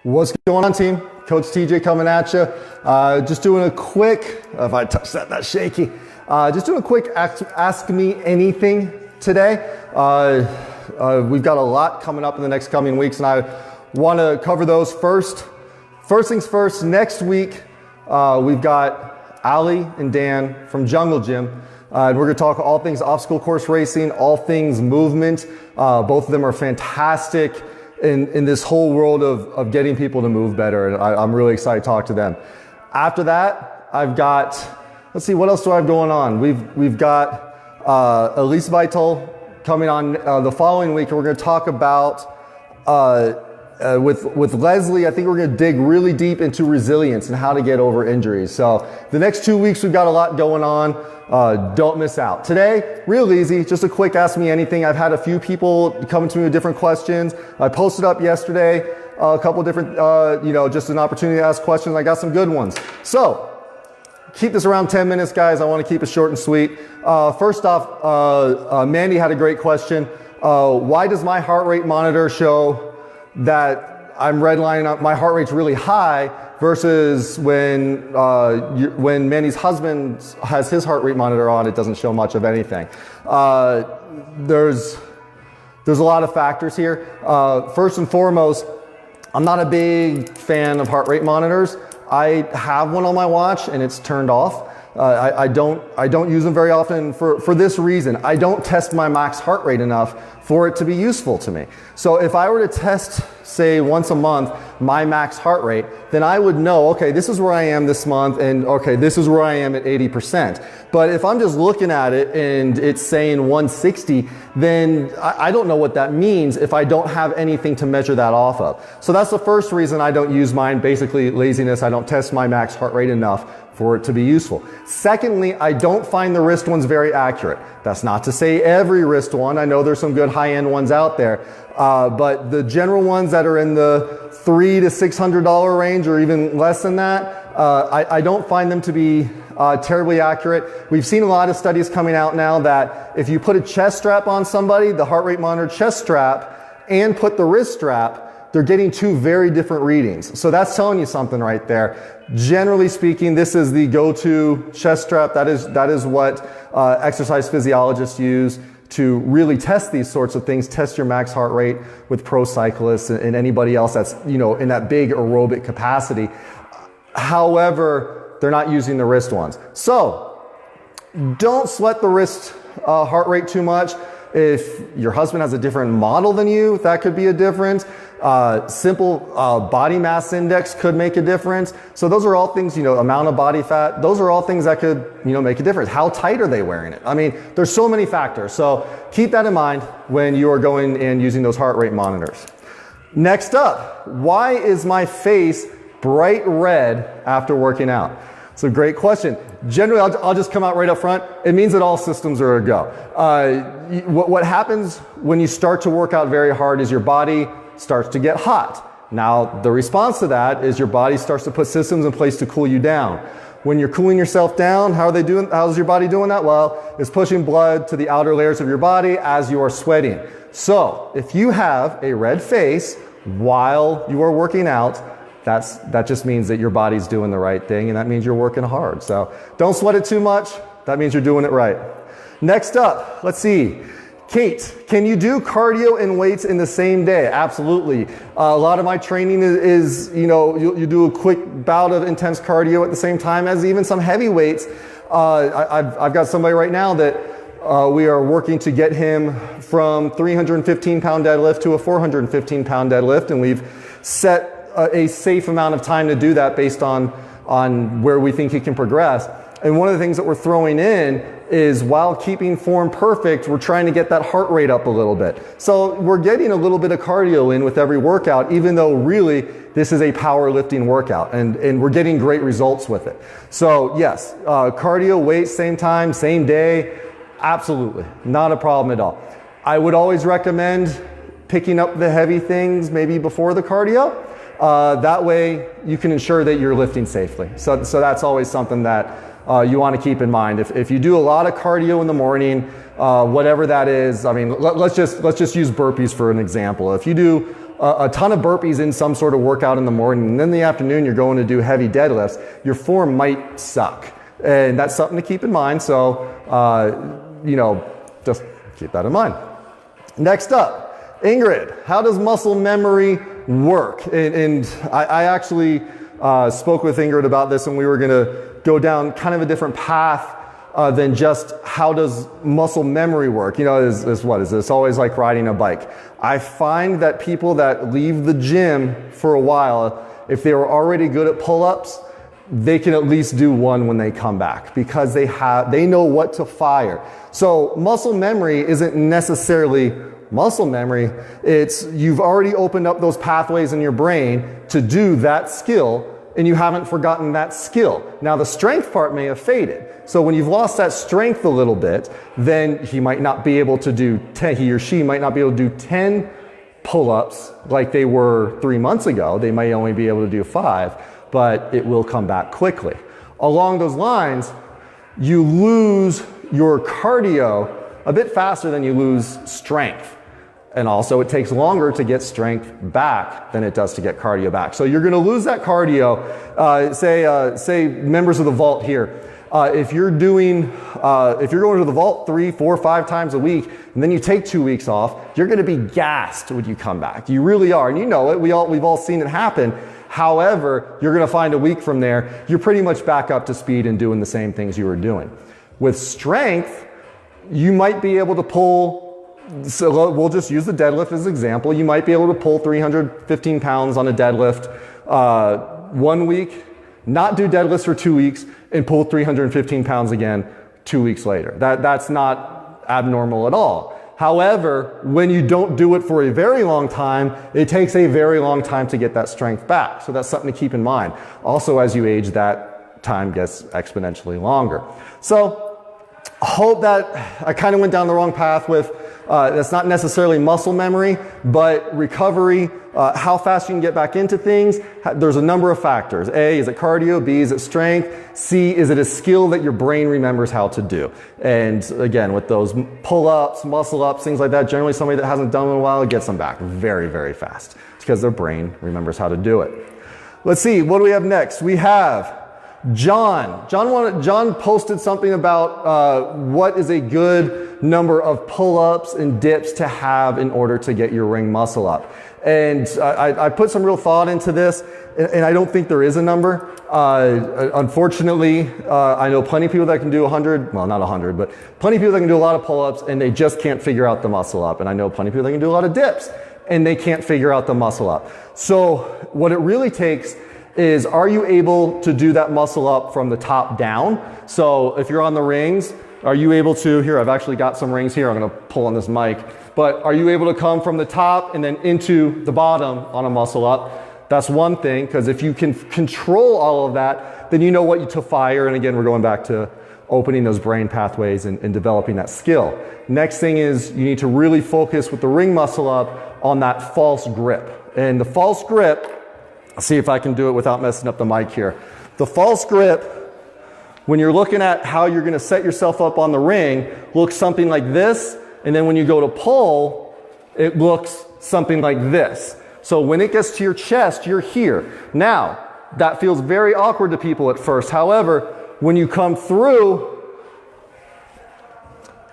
What's going on, team? Coach TJ coming at you. Just doing a quick, if I touch that, that's shaky. Just doing a quick ask me anything today. We've got a lot coming up in the next coming weeks, and I want to cover those first. First things first, next week, we've got Ali and Dan from Jungle Gym. And we're going to talk all things obstacle course racing, all things movement. Both of them are fantastic in this whole world of getting people to move better, and I'm really excited to talk to them. After that, I've got, let's see, what else do I have going on? We've got Elise Vital coming on the following week, and we're going to talk about with Leslie. I think we're going to dig really deep into resilience and how to get over injuries. So the next 2 weeks, we've got a lot going on. Don't miss out. Today, real easy, just a quick ask me anything. I've had a few people coming to me with different questions. I posted up yesterday a couple different, just an opportunity to ask questions. I got some good ones. So keep this around 10 minutes, guys. I want to keep it short and sweet. First off, Mandy had a great question. Why does my heart rate monitor show that I'm redlining up, my heart rate's really high, versus when Manny's husband has his heart rate monitor on, it doesn't show much of anything. There's a lot of factors here. First and foremost, I'm not a big fan of heart rate monitors. I have one on my watch and it's turned off. I don't use them very often for this reason. I don't test my max heart rate enough for it to be useful to me. So if I were to test, say, once a month my max heart rate, then I would know, okay, this is where I am this month, and okay, this is where I am at 80%. But if I'm just looking at it and it's saying 160, then I don't know what that means if I don't have anything to measure that off of. So that's the first reason I don't use mine, basically laziness. I don't test my max heart rate enough for it to be useful. Secondly, I don't find the wrist ones very accurate. That's not to say every wrist one. I know there's some good high-end ones out there, but the general ones that are in the $300 to $600 range, or even less than that, I don't find them to be terribly accurate. We've seen a lot of studies coming out now that if you put a chest strap on somebody, the heart rate monitor chest strap, and put the wrist strap, they're getting two very different readings. So that's telling you something right there. Generally speaking, this is the go-to chest strap. That is what exercise physiologists use to really test these sorts of things, test your max heart rate with pro cyclists and anybody else that's, in that big aerobic capacity. However, they're not using the wrist ones. So don't sweat the wrist heart rate too much. If your husband has a different model than you, that could be a difference. Simple body mass index could make a difference. So those are all things, amount of body fat, those are all things that could, make a difference. How tight are they wearing it? I mean, there's so many factors. So keep that in mind when you are going and using those heart rate monitors. Next up, why is my face bright red after working out? It's a great question. Generally, I'll just come out right up front. It means that all systems are a go. What happens when you start to work out very hard is your body starts to get hot. Now, the response to that is your body starts to put systems in place to cool you down. When you're cooling yourself down, how's your body doing that? Well, it's pushing blood to the outer layers of your body as you are sweating. So, if you have a red face while you are working out, that just means that your body's doing the right thing, and that means you're working hard. So don't sweat it too much. That means you're doing it right. Next up, let's see. Kate, can you do cardio and weights in the same day? Absolutely. A lot of my training is you do a quick bout of intense cardio at the same time as even some heavy weights. I've got somebody right now that we are working to get him from 315-pound deadlift to a 415-pound deadlift, and we've set a safe amount of time to do that based on where we think he can progress. And one of the things that we're throwing in is, while keeping form perfect, we're trying to get that heart rate up a little bit. So we're getting a little bit of cardio in with every workout, even though really this is a powerlifting workout, and we're getting great results with it. So yes, cardio, weights, same time, same day, absolutely, not a problem at all. I would always recommend picking up the heavy things maybe before the cardio. That way you can ensure that you're lifting safely. So that's always something that you want to keep in mind. If you do a lot of cardio in the morning, whatever that is, I mean, let's just use burpees for an example. If you do a ton of burpees in some sort of workout in the morning, and then in the afternoon you're going to do heavy deadlifts, your form might suck. And that's something to keep in mind. So, you know, just keep that in mind. Next up, Ingrid, how does muscle memory work? And I actually spoke with Ingrid about this, and we were going to go down kind of a different path than just how does muscle memory work. You know, is this always like riding a bike? I find that people that leave the gym for a while, if they were already good at pull-ups, they can at least do one when they come back because they know what to fire. So muscle memory isn't necessarily muscle memory. It's you've already opened up those pathways in your brain to do that skill, and you haven't forgotten that skill. Now the strength part may have faded. So when you've lost that strength a little bit, then he might not be able to do 10, he or she might not be able to do 10 pull-ups like they were 3 months ago. They might only be able to do 5, but it will come back quickly. Along those lines, you lose your cardio a bit faster than you lose strength. And also it takes longer to get strength back than it does to get cardio back. So you're gonna lose that cardio. Say members of the vault here, if you're going to the vault 3, 4, 5 times a week, and then you take 2 weeks off, you're gonna be gassed when you come back. You really are, and you know it, we've all seen it happen. However, you're gonna find a week from there, you're pretty much back up to speed and doing the same things you were doing. With strength, you might be able to pull, so we'll just use the deadlift as an example. You might be able to pull 315 pounds on a deadlift 1 week, not do deadlifts for 2 weeks, and pull 315 pounds again 2 weeks later. That's not abnormal at all. However, when you don't do it for a very long time, it takes a very long time to get that strength back. So that's something to keep in mind. Also, as you age, that time gets exponentially longer. So I hope that I kind of went down the wrong path with that's not necessarily muscle memory, but recovery, how fast you can get back into things. There's a number of factors. A, is it cardio? B, is it strength? C, is it a skill that your brain remembers how to do? And again, with those pull-ups, muscle-ups, things like that, generally somebody that hasn't done it in a while gets them back very, very fast. It's because their brain remembers how to do it. Let's see, what do we have next? We have John. John posted something about what is a good number of pull-ups and dips to have in order to get your ring muscle up. And I put some real thought into this, and I don't think there is a number. Unfortunately, I know plenty of people that can do 100, well, not 100, but plenty of people that can do a lot of pull-ups, and they just can't figure out the muscle up. And I know plenty of people that can do a lot of dips, and they can't figure out the muscle up. So what it really takes is, are you able to do that muscle up from the top down? So if you're on the rings, are you able to, here, I've actually got some rings here, I'm gonna pull on this mic, but are you able to come from the top and then into the bottom on a muscle up? That's one thing, because if you can control all of that, then you know what to fire, and again, we're going back to opening those brain pathways and developing that skill. Next thing is, you need to really focus with the ring muscle up on that false grip. And the false grip, I'll see if I can do it without messing up the mic here. The false grip, when you're looking at how you're gonna set yourself up on the ring, looks something like this, and then when you go to pull, it looks something like this. So when it gets to your chest, you're here. Now, that feels very awkward to people at first. However, when you come through,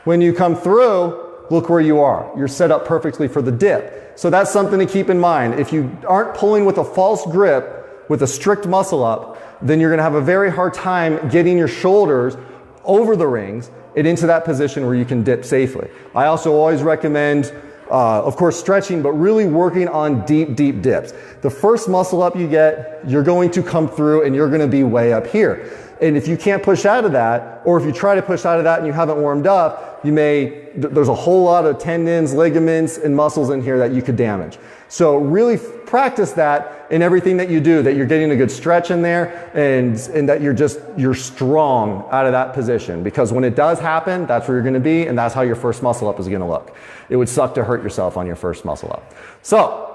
look where you are. You're set up perfectly for the dip. So that's something to keep in mind. If you aren't pulling with a false grip, with a strict muscle up, then you're gonna have a very hard time getting your shoulders over the rings and into that position where you can dip safely. I also always recommend, of course, stretching, but really working on deep, deep dips. The first muscle up you get, you're going to come through and you're gonna be way up here. And if you can't push out of that, or if you try to push out of that and you haven't warmed up, there's a whole lot of tendons, ligaments, and muscles in here that you could damage. So really practice that in everything that you do, that you're getting a good stretch in there, and that you're strong out of that position. Because when it does happen, that's where you're gonna be, and that's how your first muscle up is gonna look. It would suck to hurt yourself on your first muscle up. So,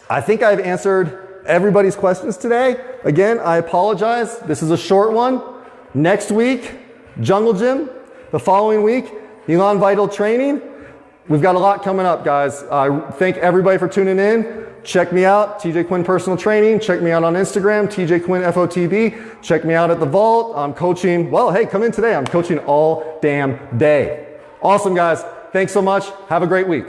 I think I've answered everybody's questions today. Again, I apologize. This is a short one. Next week, Jungle Gym. The following week, Elon Vital Training. We've got a lot coming up, guys. I thank everybody for tuning in. check me out, TJ Quinn Personal Training. Check me out on Instagram, TJ Quinn FOTB. Check me out at the Vault. I'm coaching, well, hey, come in today. I'm coaching all damn day. Awesome, guys. Thanks so much. Have a great week.